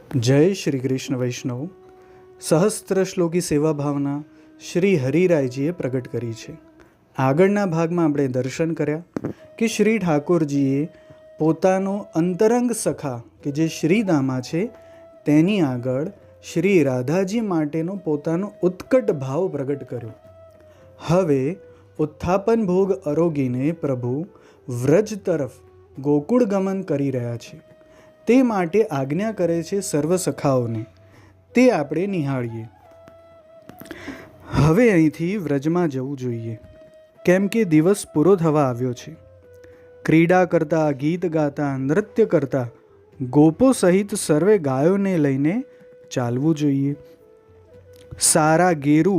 જય શ્રી કૃષ્ણ વૈષ્ણવ. સહસ્ત્ર શ્લોકી સેવા ભાવના શ્રી હરિરાયજીએ પ્રગટ કરી છે. આગળના ભાગમાં આપણે દર્શન કર્યા કે શ્રી ઠાકોરજીએ પોતાનો અંતરંગ સખા કે જે શ્રીદામા છે તેની આગળ શ્રી રાધાજી માટેનો પોતાનો ઉત્કટ ભાવ પ્રગટ કર્યો. હવે ઉત્થાપન ભોગ આરોગીને પ્રભુ વ્રજ તરફ ગોકુળ ગમન કરી રહ્યા છે. તે માટે આજ્ઞા કરે છે સર્વ સખાઓને. તે આપણે નિહાળીએ. હવે અહીંથી વ્રજમાં જવું જોઈએ, કેમ કે દિવસ પૂરો થવા આવ્યો છે. ક્રીડા કરતા, ગીત ગાતા, નૃત્ય કરતા ગોપો સહિત સર્વે ગાયોને લઈને ચાલવું જોઈએ. સારા ગેરુ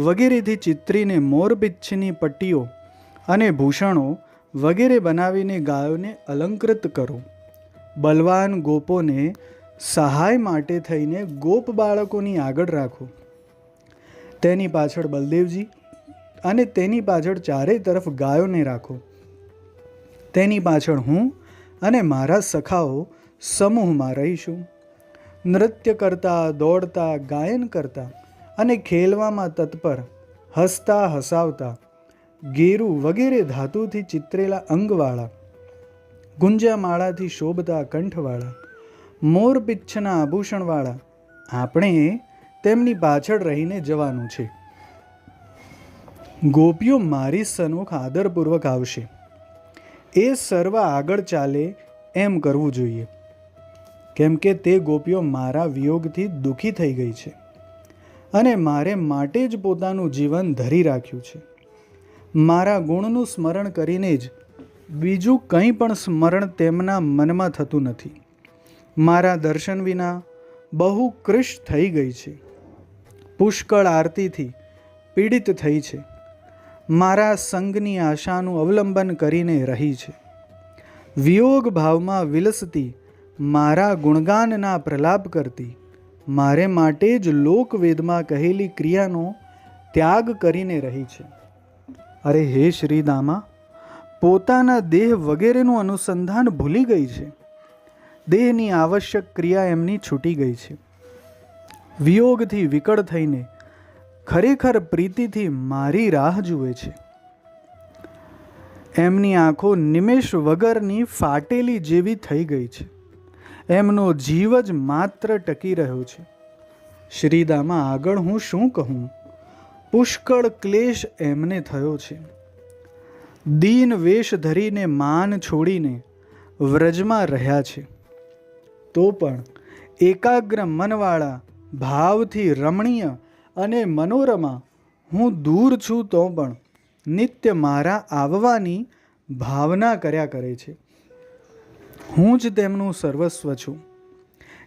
વગેરેથી ચિત્રીને મોરપીંછની પટ્ટીઓ અને ભૂષણો વગેરે બનાવીને ગાયોને અલંકૃત કરો. બલવાન ગોપોને સહાય માટે થઈને ગોપ બાળકોની આગળ રાખો. તેની પાછળ બલદેવજી અને તેની પાછળ ચારેય તરફ ગાયોને રાખો. તેની પાછળ હું અને મારા સખાઓ સમૂહમાં રહીશું. નૃત્ય કરતા, દોડતા, ગાયન કરતા અને ખેલવામાં તત્પર, હસતા હસાવતા, ગેરુ વગેરે ધાતુથી ચિત્રેલા અંગવાળા, ગુંજામાળાથી શોભતા કંઠવાળા, મોરપીંછના આભૂષણવાળા આપણે તેમની પાછળ રહીને જવાનું છે. ગોપીઓ મારી સન્મુખ આદરપૂર્વક આવશે. એ સર્વ આગળ ચાલે એમ કરવું જોઈએ, કેમ કે તે ગોપીઓ મારા વિયોગથી દુઃખી થઈ ગઈ છે અને મારે માટે જ પોતાનું જીવન ધરી રાખ્યું છે. મારા ગુણનું સ્મરણ કરીને જ બીજું કંઈ પણ સ્મરણ તેમના મનમાં થતું નથી. મારા દર્શન વિના બહુ કૃશ થઈ ગઈ છે. પુષ્કળ આરતીથી પીડિત થઈ છે. મારા સંગની આશાનું અવલંબન કરીને રહી છે. વિયોગ ભાવમાં વિલસતી, મારા ગુણગાનના પ્રલાપ કરતી, મારે માટે જ લોકવેદમાં કહેલી ક્રિયાનો ત્યાગ કરીને રહી છે. અરે હે શ્રીદામા, પોતાના દેહ વગેરેનું અનુસંધાન ભૂલી ગઈ છે. દેહની આવશ્યક ક્રિયા એમની છૂટી ગઈ છે. વિયોગથી વિકળ થઈને ખરેખર પ્રીતિથી મારી રાહ જુએ છે. એમની આંખો નિમેષ વગરની ફાટેલી જેવી થઈ ગઈ છે. એમનો જીવ જ માત્ર ટકી રહ્યો છે. શ્રીદામા, આગળ હું શું કહું? પુષ્કળ ક્લેશ એમને થયો છે. દીન વેશ ધરીને માન છોડીને વ્રજમાં રહ્યા છે. તો પણ એકાગ્ર મનવાળા, ભાવથી રમણીય અને મનોરમા હું દૂર છું તો પણ નિત્ય મારા આવવાની ભાવના કર્યા કરે છે. હું જ તેમનું સર્વસ્વ છું.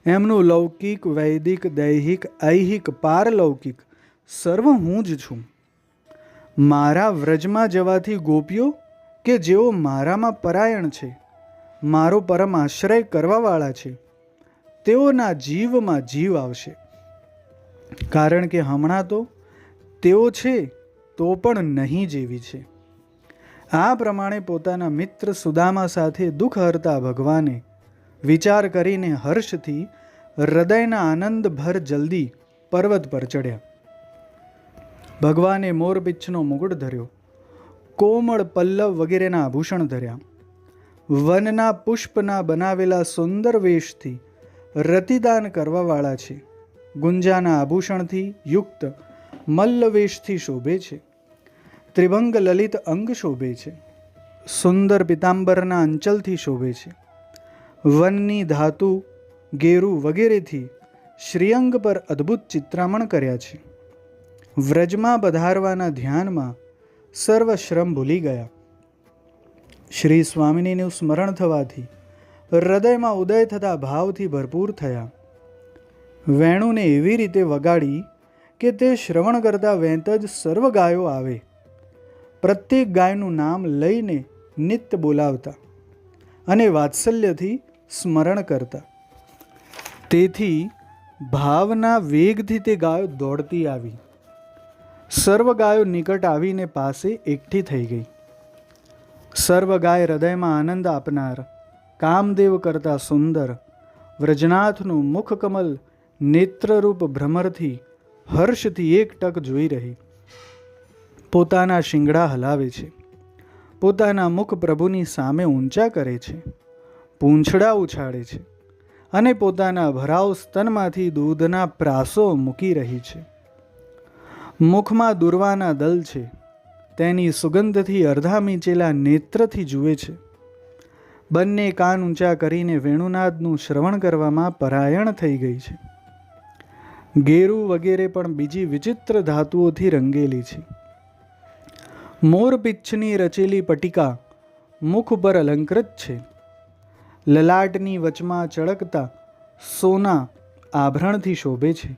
એમનું લૌકિક, વૈદિક, દૈહિક, ઐહિક, પારલૌકિક સર્વ હું જ છું. મારા વ્રજમાં જવાથી ગોપીઓ કે જેઓ મારામાં પરાયણ છે, મારો પરમ આશ્રય કરવાવાળા છે, તેઓના જીવમાં જીવ આવશે. કારણ કે હમણાં તો તેઓ છે તો પણ નહીં જેવી છે. આ પ્રમાણે પોતાના મિત્ર સુદામા સાથે દુઃખ હરતા ભગવાને વિચાર કરીને હર્ષથી હૃદયના આનંદભર જલ્દી પર્વત પર ચડ્યા. ભગવાને મોરપીંછનો મુગટ ધર્યો, કોમળ પલ્લવ વગેરેના આભૂષણ ધર્યા. વનના પુષ્પના બનાવેલા સુંદર વેશથી રતિદાન કરવાવાળા છે. ગુંજાના આભૂષણથી યુક્ત મલ્લવેશથી શોભે છે. ત્રિભંગ લલિત અંગ શોભે છે. સુંદર પિતાંબરના અંચલથી શોભે છે. વનની ધાતુ, ગેરુ વગેરેથી શ્રીઅંગ પર અદ્ભુત ચિત્રામણ કર્યા છે. વ્રજમાં પધારવાના ધ્યાનમાં સર્વ શ્રમ ભૂલી ગયા. શ્રી સ્વામિનીનું સ્મરણ થવાથી હૃદયમાં ઉદય થતા ભાવથી ભરપૂર થયા. વેણુને એવી રીતે વગાડી કે તે શ્રવણ કરતા વેંત જ સર્વ ગાયો આવે. પ્રત્યેક ગાયનું નામ લઈને નિત્ય બોલાવતા અને વાત્સલ્યથી સ્મરણ કરતા. તેથી ભાવના વેગથી તે ગાયો દોડતી આવી. સર્વ ગાયો નિકટ આવીને પાસે એકઠી થઈ ગઈ. સર્વ ગાય હૃદયમાં આનંદ આપનાર, કામદેવ કરતા સુંદર, વ્રજનાથનું મુખકમલ નેત્રરૂપ ભ્રમરથી હર્ષથી એક ટક જોઈ રહી. પોતાના શિંગડા હલાવે છે, પોતાના મુખ પ્રભુની સામે ઊંચા કરે છે, પૂંછડા ઉછાળે છે અને પોતાના ભરાવ સ્તનમાંથી દૂધના પ્રાસો મૂકી રહી છે. મુખમાં દુર્વાના દલ છે, તેની સુગંધથી અર્ધા મીચેલા નેત્રથી જુએ છે. બંને કાન ઊંચા કરીને વેણુનાદનું શ્રવણ કરવામાં પરાયણ થઈ ગઈ છે. ગેરુ વગેરે પણ બીજી વિચિત્ર ધાતુઓથી રંગેલી છે. મોરપિચ્છની રચેલી પટિકા મુખ પર અલંકૃત છે. લલાટની વચમાં ચળકતા સોના આભરણથી શોભે છે.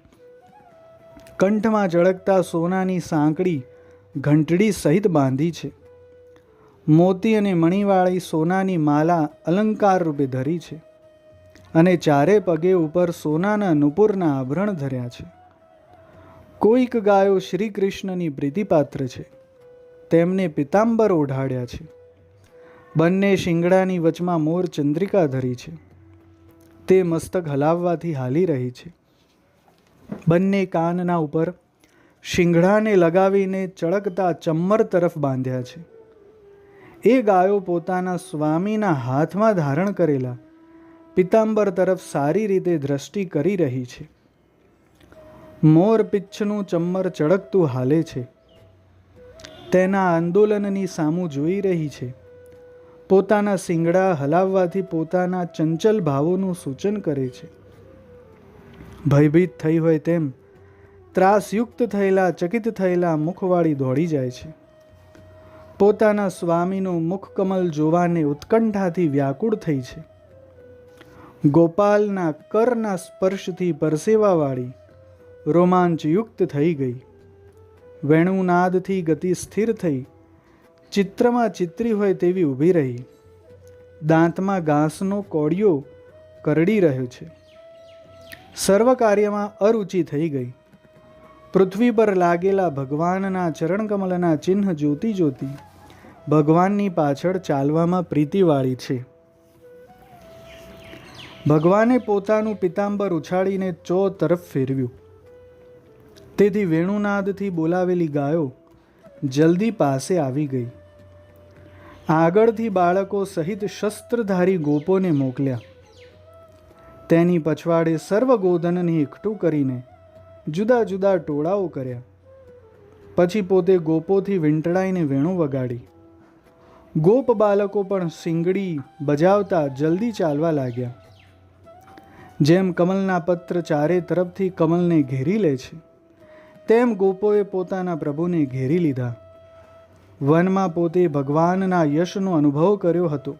કંઠમાં ચળકતા સોનાની સાંકડી ઘંટડી સહિત બાંધી છે. મોતી અને મણીવાળી સોનાની માલા અલંકાર રૂપે ધરી છે અને ચારે પગે ઉપર સોનાના નુપુરના આભરણ ધર્યા છે. કોઈક ગાયો શ્રી કૃષ્ણની પ્રીતિપાત્ર છે, તેમને પિતાંબર ઓઢાડ્યા છે. બંને શિંગડાની વચમાં મોર ચંદ્રિકા ધરી છે, તે મસ્તક હલાવવાથી હાલી રહી છે. બંને કાનના ઉપર શિંગડાને લગાવીને ચળકતા ચમ્મર તરફ બાંધ્યા છે. એ ગાયો પોતાના સ્વામીના હાથમાં ધારણ કરેલા પિતાંબર તરફ સારી રીતે દ્રષ્ટિ કરી રહી છે. મોર પિચ્છનું ચમ્મર ચળકતું હાલે છે, તેના આંદોલનની સામું જોઈ રહી છે. પોતાના શિંગડા હલાવવાથી પોતાના ચંચલ ભાવોનું સૂચન કરે છે. ભયભીત થઈ હોય તેમ ત્રાસયુક્ત થયેલા ચકિત થયેલા મુખવાળી દોડી જાય છે. પોતાના સ્વામીનું મુખકમલ જોવાને ઉત્કંઠાથી વ્યાકુળ થઈ છે. ગોપાલના કરના સ્પર્શથી પરસેવાવાળી રોમાંચયુક્ત થઈ ગઈ. વેણુનાદથી ગતિ સ્થિર થઈ ચિત્રમાં ચિત્રી હોય તેવી ઊભી રહી. દાંતમાં ઘાસનો કોળિયો કરડી રહ્યો છે. સર્વ કાર્યમાં અરુચિ થઈ ગઈ. પૃથ્વી પર લાગેલા ભગવાનના ચરણકમલના ચિહ્ન જોતી જોતી ભગવાનની પાછળ ચાલવામાં પ્રીતિવાળી છે. ભગવાને પોતાનું પિતાંબર ઉછાળીને ચો તરફ ફેરવ્યું. તેથી વેણુનાદથી બોલાવેલી ગાયો જલ્દી પાસે આવી ગઈ. આગળથી બાળકો સહિત શસ્ત્રધારી ગોપોને મોકલ્યા. તેની પછવાડે સર્વ ગોધનને એકઠું કરીને જુદા જુદા ટોળાઓ કર્યા. પછી પોતે ગોપોથી વીંટળાઈને વેણું વગાડી. ગોપ બાળકો પણ સિંગડી બજાવતા જલ્દી ચાલવા લાગ્યા. જેમ કમલના પત્ર ચારે તરફથી કમલને ઘેરી લે છે, તેમ ગોપોએ પોતાના પ્રભુને ઘેરી લીધા. વનમાં પોતે ભગવાનના યશનો અનુભવ કર્યો હતો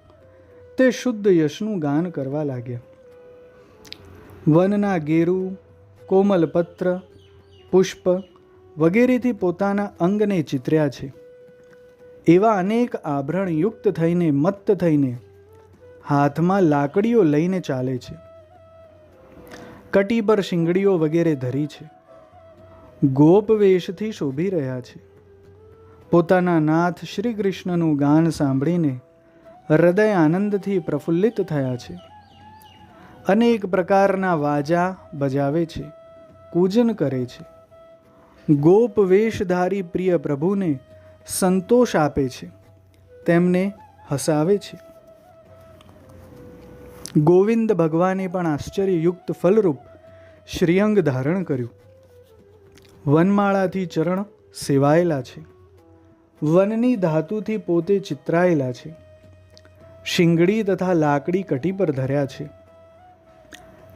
તે શુદ્ધ યશનું ગાન કરવા લાગ્યા. વનના ગેરુ, કોમલ પત્ર, પુષ્પ વગેરેથી પોતાના અંગને ચિતર્યા છે. એવા અનેક આભરણ યુક્ત થઈને મત્ત થઈને હાથમાં લાકડીઓ લઈને ચાલે છે. કટી પર શિંગડીઓ વગેરે ધરી છે. ગોપ વેશથી શોભી રહ્યા છે. પોતાના નાથ શ્રી કૃષ્ણનું ગાન સાંભળીને હૃદય આનંદથી પ્રફુલ્લિત થયા છે. અનેક પ્રકારના વાજા બજાવે છે, કૂજન કરે છે. ગોપ વેશધારી પ્રિય પ્રભુને સંતોષ આપે છે, તેમને હસાવે છે. ગોવિંદ ભગવાને પણ આશ્ચર્યયુક્ત ફલરૂપ શ્રીઅંગ ધારણ કર્યું. વનમાળાથી ચરણ સેવાયેલા છે. વનની ધાતુથી પોતે ચિતરાયેલા છે. શિંગડી તથા લાકડી કટી પર ધર્યા છે.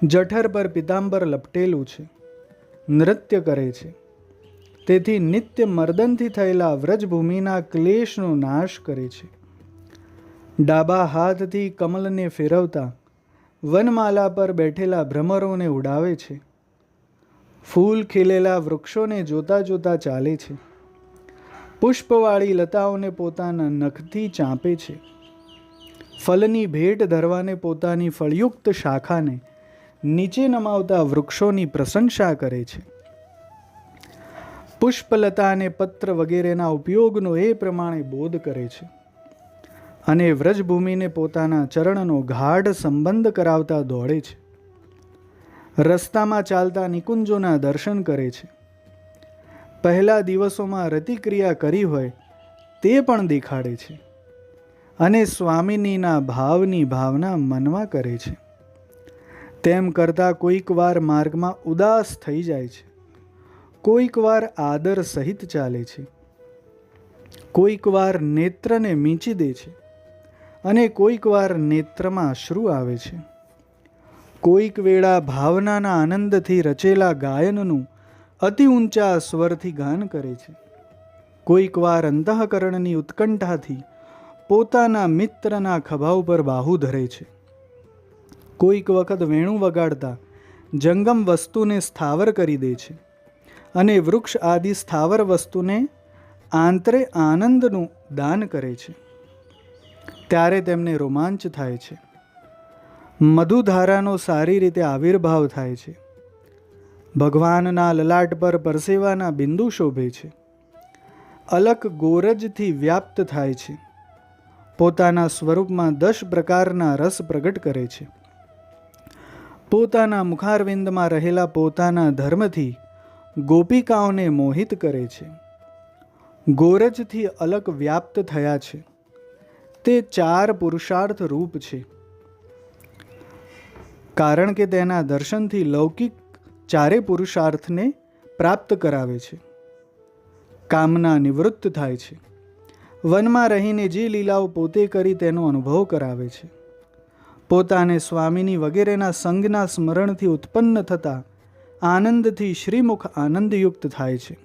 જઠર પર પિતાંબર લપટેલું છે. નૃત્ય કરે છે. તેથી નિત્ય મર્દનથી થયેલા વ્રજભૂમિના ક્લેશનો નાશ કરે છે. ડાબા હાથથી કમલને ફેરવતા વનમાલા પર બેઠેલા ભ્રમરોને ઉડાવે છે. ફૂલ ખીલેલા વૃક્ષોને જોતા જોતા ચાલે છે. પુષ્પવાળી લતાઓને પોતાના નખથી ચાંપે છે. ફલની ભેટ ધરવાને પોતાની ફળયુક્ત શાખાને નીચે નમાવતા વૃક્ષોની પ્રશંસા કરે છે. પુષ્પલતા અને પત્ર વગેરેના ઉપયોગનો એ પ્રમાણે બોધ કરે છે અને વ્રજભૂમિને પોતાના ચરણનો ગાઢ સંબંધ કરાવતા દોડે છે. રસ્તામાં ચાલતા નિકુંજોના દર્શન કરે છે. પહેલા દિવસોમાં રતિક્રિયા કરી હોય તે પણ દેખાડે છે અને સ્વામિનીના ભાવની ભાવના મનમાં કરે છે. તેમ કરતાં કોઈક વાર માર્ગમાં ઉદાસ થઈ જાય છે, કોઈક વાર આદર સહિત ચાલે છે, કોઈક વાર નેત્રને મીંચી દે છે અને કોઈક વાર નેત્રમાં અશ્રુ આવે છે. કોઈક વેળા ભાવનાના આનંદથી રચેલા ગાયનનું અતિ ઊંચા સ્વરથી ગાન કરે છે. કોઈક વાર અંતઃકરણની ઉત્કંઠાથી પોતાના મિત્રના ખભા ઉપર બાહુ ધરે છે. કોઈક વખત વેણું વગાડતા જંગમ વસ્તુને સ્થાવર કરી દે છે અને વૃક્ષ આદિ સ્થાવર વસ્તુને આંતરે આનંદનું દાન કરે છે. ત્યારે તેમને રોમાંચ થાય છે. મધુધારાનો સારી રીતે આવિર્ભાવ થાય છે. ભગવાનના લલાટ પર પરસેવાના બિંદુ શોભે છે. અલક ગોરજથી વ્યાપ્ત થાય છે. પોતાના સ્વરૂપમાં 10 પ્રકારના રસ પ્રગટ કરે છે. પોતાના મુખારવિંદમાં રહેલા પોતાના ધર્મથી ગોપિકાઓને મોહિત કરે છે. ગોરજથી અલક વ્યાપ્ત થયા છે. તે 4 પુરુષાર્થ રૂપ છે, કારણ કે તેના દર્શનથી લૌકિક 4 પુરુષાર્થને પ્રાપ્ત કરાવે છે. કામના નિવૃત્ત થાય છે. વનમાં રહીને જે લીલાઓ પોતે કરી તેનો અનુભવ કરાવે છે. પોતાને સ્વામીની વગેરેના સંગના સ્મરણથી ઉત્પન્ન થતા આનંદથી શ્રીમુખ આનંદયુક્ત થાય છે.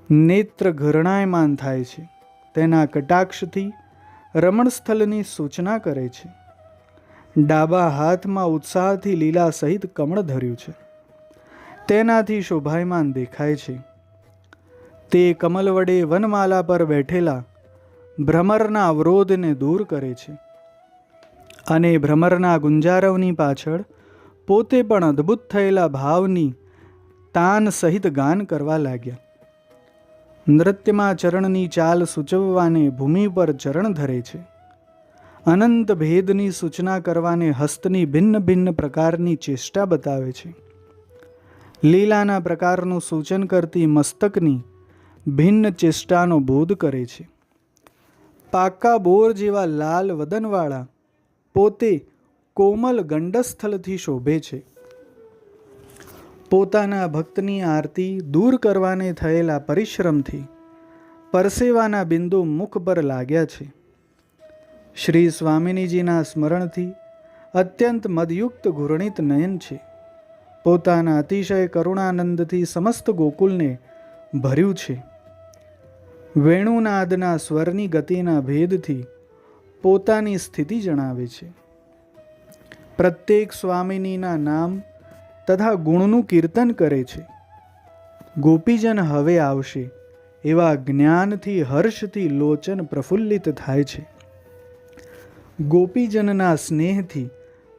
નેત્ર ઘરણાયમાન થાય છે. તેના કટાક્ષથી રમણસ્થળની સૂચના કરે છે. ડાબા હાથમાં ઉત્સાહથી લીલા સહિત કમળ ધર્યું છે. તેનાથી શોભાયમાન દેખાય છે. તે કમલ વડે વનમાલા પર બેઠેલા ભ્રમરના અવરોધને દૂર કરે છે અને ભ્રમરના ગુંજારવની પાછળ પોતે પણ અદ્ભુત થયેલા ભાવની તાન સહિત ગાન કરવા લાગ્યા. નૃત્યમાં ચરણની ચાલ સૂચવવાને ભૂમિ પર ચરણ ધરે છે. અનંત ભેદની સૂચના કરવાને હસ્તની ભિન્ન ભિન્ન પ્રકારની ચેષ્ટા બતાવે છે. લીલાના પ્રકારનું સૂચન કરતી મસ્તકની ભિન્ન ચેષ્ટાનો બોધ કરે છે. પાકા બોર જેવા લાલ વદનવાળા પોતે કોમલ ગંડસ્થલથી શોભે છે. પોતાના ભક્તની આરતી દૂર કરવાને થયેલા પરિશ્રમથી પરસેવાના બિંદુ મુખ પર લાગ્યા છે. શ્રી સ્વામિનીજીના સ્મરણથી અત્યંત મદયુક્ત ઘૂર્ણિત નયન છે. પોતાના અતિશય કરુણાનંદથી સમસ્ત ગોકુલને ભર્યું છે. વેણુનાદના સ્વરની ગતિના ભેદથી પોતાની સ્થિતિ જણાવે છે. પ્રત્યેક સ્વામિનીના નામ તથા ગુણનું કીર્તન કરે છે. ગોપીજન હવે આવશે એવા જ્ઞાનથી હર્ષથી લોચન પ્રફુલ્લિત થાય છે. ગોપીજનના સ્નેહથી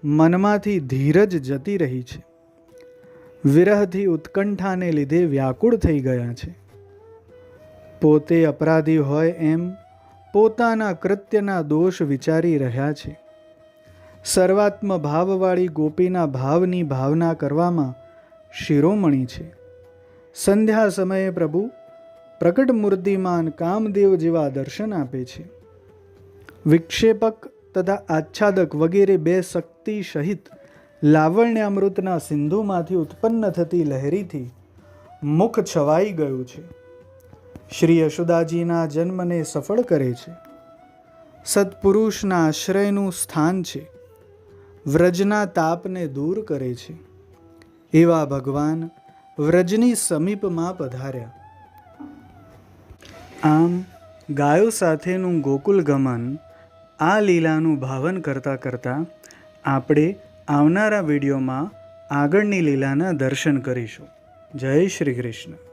મનમાંથી ધીરજ જતી રહી છે. વિરહથી ઉત્કંઠાને લીધે વ્યાકુળ થઈ ગયા છે. પોતે અપરાધી હોય એમ પોતાના કૃત્યના દોષ વિચારી રહ્યા છે. સર્વાત્મ ભાવવાળી ગોપીના ભાવની ભાવના કરવામાં શિરોમણી છે. સંધ્યા સમયે પ્રભુ પ્રકટ મૂર્તિમાન કામદેવ જેવા દર્શન આપે છે. વિક્ષેપક તથા આચ્છાદક વગેરે 2 શક્તિ સહિત લાવણ્ય અમૃતના સિંધુમાંથી ઉત્પન્ન થતી લહેરીથી મુખ છવાઈ ગયું છે. શ્રી યશોદાજીના જન્મને સફળ કરે છે. સત્પુરુષના આશ્રયનું સ્થાન છે. વ્રજના તાપને દૂર કરે છે. એવા ભગવાન વ્રજની સમીપમાં પધાર્યા. આમ ગાયો સાથેનું ગોકુલ ગમન આ લીલાનું ભાવન કરતાં કરતાં આપણે આવનારા વિડીયોમાં આગળની લીલાના દર્શન કરીશું. જય શ્રી કૃષ્ણ.